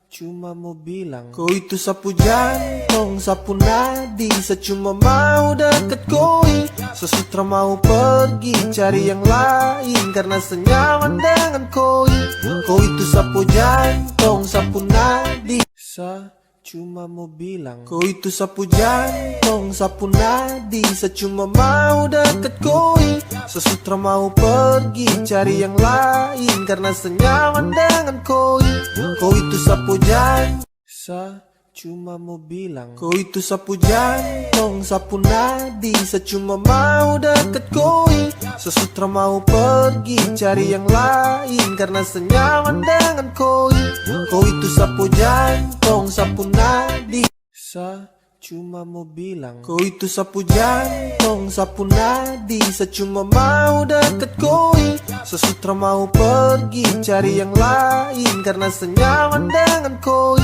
Cuma mau bilang kau itu sapu jantung, sapu nadi. Cuma mau deket koi, sesutra mau pergi cari yang lain karena senyaman dengan koi. Kau itu sapu jantung, sapu nadi. Cuma mau bilang kau itu sapu jantung, sapu nadi. Cuma mau deket koi, sesutra mau pergi cari yang lain karena senyaman dengan koi. Kau itu sapu jantung, cuma mau bilang kau itu sapu jantung, sapu nadi. Cuma mau deket koi, sesutra mau pergi cari yang lain karena senyaman dengan koi. Kau itu sapu jantung, sapu nadi. Cuma mau bilang kau itu sapu jantung, sapu nadi. Cuma mau deket koi, sesutra mau pergi cari yang lain karena senyaman dengan koi.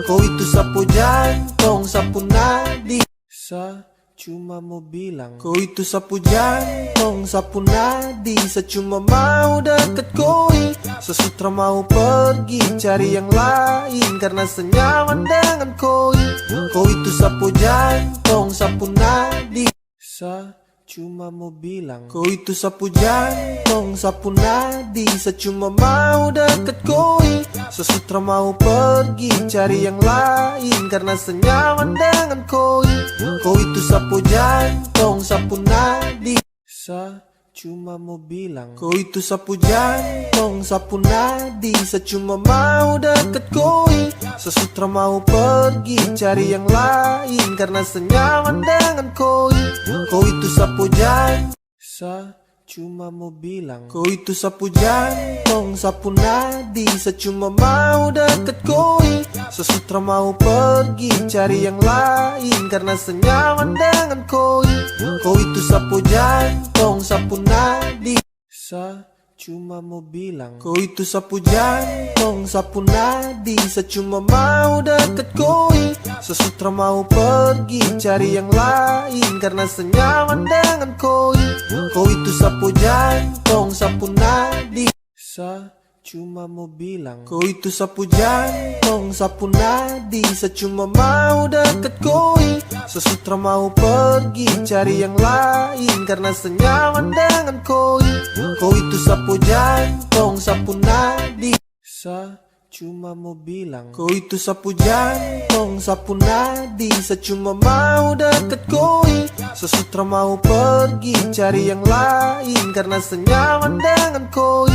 Kau itu sapu jantung, sapu nadi. Cuma mau bilang kau itu sapu jantung, sapu nadi. Cuma mau deket koi, sesutra mau pergi cari yang lain karena senyaman dengan koi. Kau itu sapu jantung, sapu nadi. Cuma mau bilang kau itu sapu jantung, sapu nadi. Cuma mau deket koi, sesutra mau pergi cari yang lain karena senyaman dengan koi. Kau itu sapu jantung, sapu nadi. Cuma mau bilang kau itu sapu jantung, sapu nadi. Cuma mau deket koi, sesutra mau pergi cari yang lain karena senyaman dengan koi. Kau itu sapu jantung, cuma mau bilang kau itu sapu jantung, sapu nadi. Cuma mau deket koi, sesutra mau pergi cari yang lain karena senyaman dengan koi. Kau itu sapu jantung, sapu nadi. Cuma mau bilang kau itu sapu jantung, sapu nadi. Cuma mau deket koi, sesutra mau pergi cari yang lain karena senyaman dengan koi. Kau itu sapu jantung, sapu nadi. Cuma mau bilang kau itu sapu jantung, sapu nadi. Cuma mau deket koi, sesutra mau pergi cari yang lain karena senyaman dengan koi. Kau itu sapu jantung, sapu nadi. Cuma mau bilang kau itu sapu jantung, sapu nadi. Cuma mau deket koi, sesutra mau pergi cari yang lain karena senyaman dengan koi.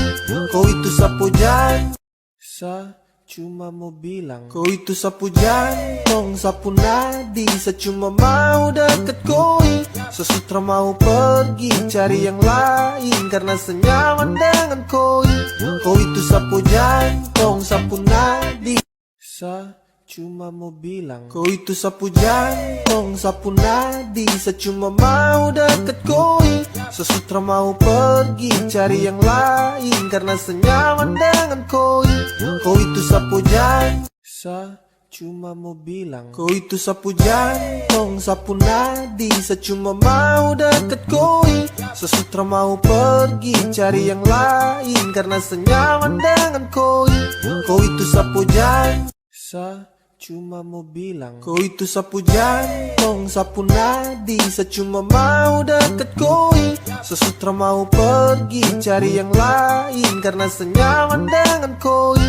Kau itu sapu jantung, cuma mau bilang kau itu sapu jantung, sapu nadi. Cuma mau deket koi, sesutra mau pergi cari yang lain karena senyaman dengan koi. Kau itu sapu jantung, sapu nadi. Cuma mau bilang kau itu sapu jantung, sapu nadi. Cuma mau deket koi, sesutra mau pergi cari yang lain karena senyaman dengan koi. Kau itu sapu jantung, cuma mau bilang kau itu sapu jantung, sapu nadi. Cuma mau deket koi, sesutra mau pergi cari yang lain karena senyaman dengan koi. Kau itu sapu jantung, cuma mau bilang kau itu sapu jantung, sapu nadi. Cuma mau deket koi, sesutra mau pergi cari yang lain karena senyaman dengan koi.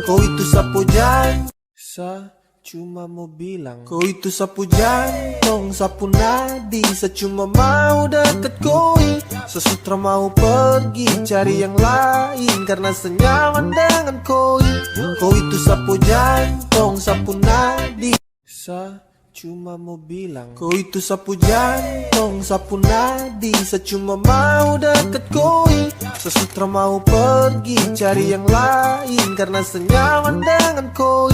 Kau itu sapu jantung, cuma mau bilang kau itu sapu jantung, sapu nadi. Cuma mau deket koi, sesutra mau pergi cari yang lain karena senyaman dengan koi. Kau itu sapu jantung, sapu nadi. Cuma mau bilang kau itu sapu jantung, sapu nadi. Cuma mau deket koi, sesutra mau pergi cari yang lain karena senyaman dengan koi.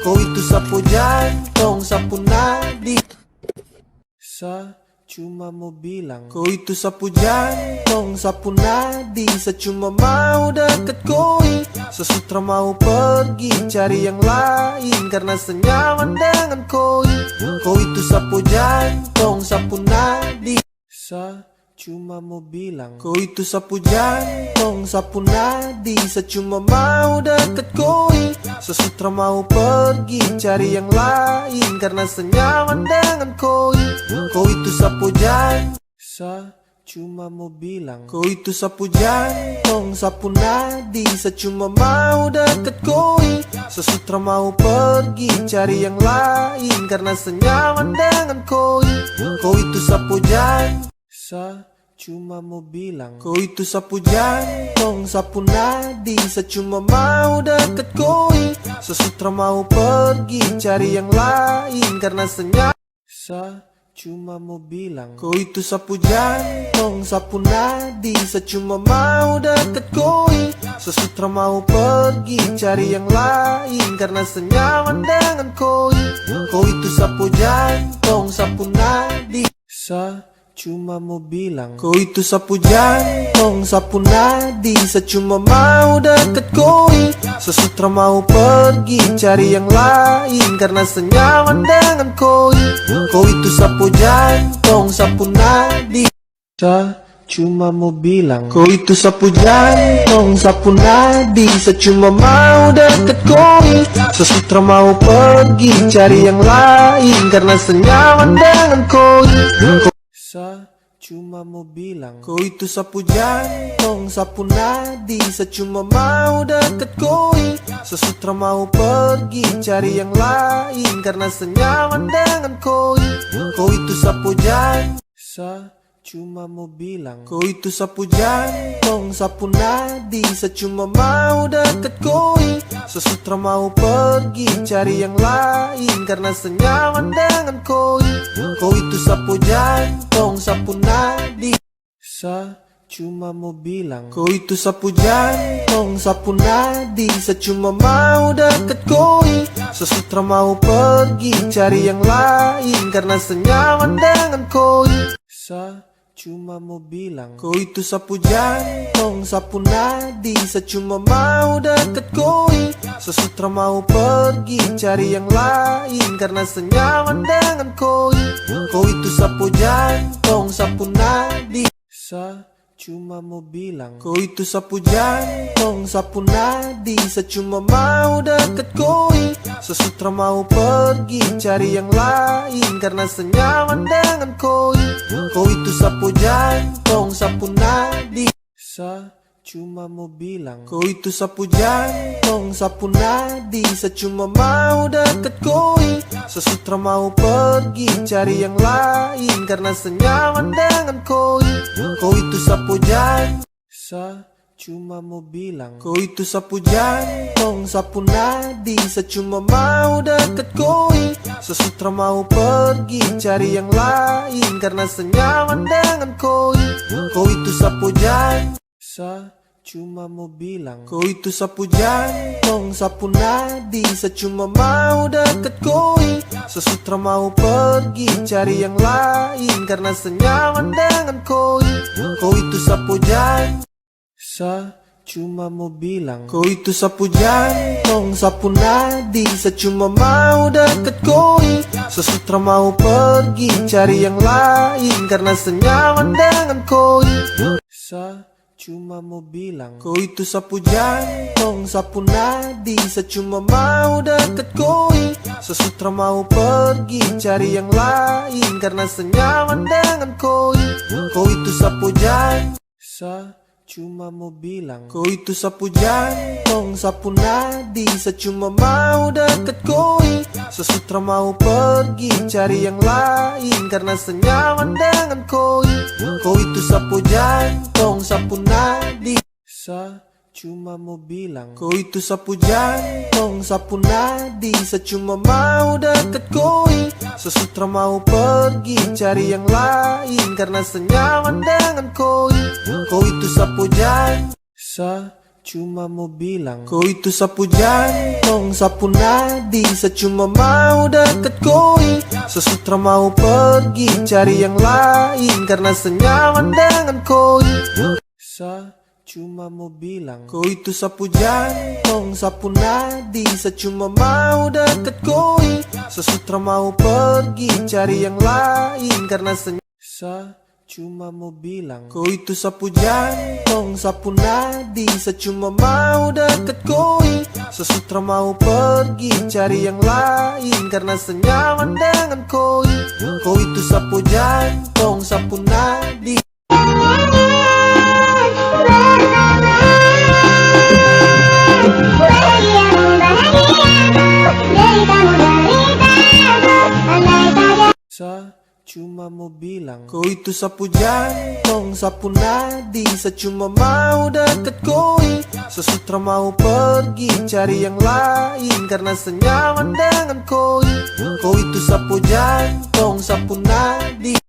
Kau itu sapu jantung, sapu nadi. Cuma mau bilang kau itu sapu jantung, sapu nadi. Cuma mau deket koi, sesutra mau pergi cari yang lain karena senyaman dengan koi. Kau itu sapu jantung, sapu nadi. cuma mau bilang kau itu sapu jantung, sapu nadi. Saya cuma mau deket koi, sesutra mau pergi cari yang lain karena senyaman dengan koi. Kau itu sapu jantung, saya cuma mau bilang kau itu sapu jantung, sapu nadi. Saya cuma mau deket koi, sesutra mau pergi cari yang lain karena senyaman dengan koi. Kau itu sapu jantung, saya cuma mau bilang kau itu sapu jantung, sapu nadi. Saya cuma mau deket koi, sesutra mau pergi cari yang lain karena senyaman. Saya cuma mau bilang kau itu sapu jantung, sapu nadi. Saya cuma mau deket koi, sesutra mau pergi cari yang lain karena senyaman dengan koi. Kau itu sapu jantung, sapu nadi. Saya cuma mau bilang kau itu sapu jantung, sapu nadi. Saya cuma mau deket koi, sesutra mau pergi cari yang lain karena senyaman dengan koi. Kau itu sapu jantung, sapu nadi. Saya cuma mau bilang kau itu sapu jantung, sapu nadi. Saya cuma mau deket koi, sesutra mau pergi cari yang lain karena senyaman dengan koi. Saya cuma mau bilang kau itu sapu jantung, sapu nadi. Saya cuma mau deket koi, sesutra mau pergi cari yang lain karena senyaman dengan koi. Kau itu sapu jantung, saya cuma mau bilang kau itu sapu jantung, sapu nadi. Saya cuma mau deket koi, sesutra mau pergi cari yang lain karena senyaman dengan koi. Kau itu sapu jantung, sapu nadi. Saya cuma mau bilang kau itu sapu jantung, sapu nadi. Saya cuma mau deket koi, sesutra mau pergi cari yang lain karena senyaman dengan koi. Saya cuma mau bilang kau itu sapu jantung, sapu nadi. Saya cuma mau deket koi, sesutra mau pergi cari yang lain karena senyaman dengan koi. Kau itu sapu jantung, sapu nadi. Saya cuma mau bilang kau itu sapu jantung, sapu nadi. Saya cuma mau deket koi, sesutra mau pergi cari yang lain karena senyaman dengan koi. Kau itu sapu jantung, sapu nadi. Saya cuma mau bilang kau itu sapu jantung, sapu nadi. Saya cuma mau deket koi, sesutra mau pergi cari yang lain karena senyaman dengan koi. Kau itu sapu jantung, saya cuma mau bilang kau itu sapu jantung, sapu nadi. Saya cuma mau deket koi, sesutra mau pergi cari yang lain karena senyaman dengan koi. Kau itu sapu jantung, saya cuma mau bilang kau itu sapu jantung, sapu nadi. Saya cuma mau deket koi, sesutra mau pergi cari yang lain karena senyaman dengan koi. Kau itu sapu jantung, saya cuma mau bilang kau itu sapu jantung, sapu nadi. Saya cuma mau deket koi, sesutra mau pergi cari yang lain karena senyaman dengan koi. Saya cuma mau bilang kau itu sapu jantung, sapu nadi. Saya cuma mau deket koi, sesutra mau pergi cari yang lain karena senyaman dengan koi. Kau itu sapu jantung, saya cuma mau bilang kau itu sapu jantung, sapu nadi. Saya cuma mau deket koi, sesutra mau pergi cari yang lain karena senyaman dengan koi. Kau itu sapu jantung, sapu nadi. Saya cuma mau bilang kau itu sapu jantung, sapu nadi. Saya cuma mau deket koi, sesutra mau pergi cari yang lain karena senyaman dengan koi. Kau itu sapu jantung, saya cuma mau bilang kau itu sapu jantung, sapu nadi. Saya cuma mau deket koi, sesutra mau pergi cari yang lain karena senyaman dengan koi. Saya cuma mau bilang kau itu sapu jantung, sapu nadi. Saya cuma mau deket koi, sesutra mau pergi cari yang lain karena senyaman. Saya cuma mau bilang, kau itu sapu jantung, sapu nadi. Saya cuma mau deket koi, sesutra mau pergi cari yang lain karena senyaman dengan koi. Kau itu sapu jantung, sapu nadi. Saya cuma mau bilang, kau itu sapu jantung, sapu nadi. Saya cuma mau deket koi, sesutra mau pergi cari yang lain karena senyaman dengan koi. Kau itu sapu jantung, sapu nadi.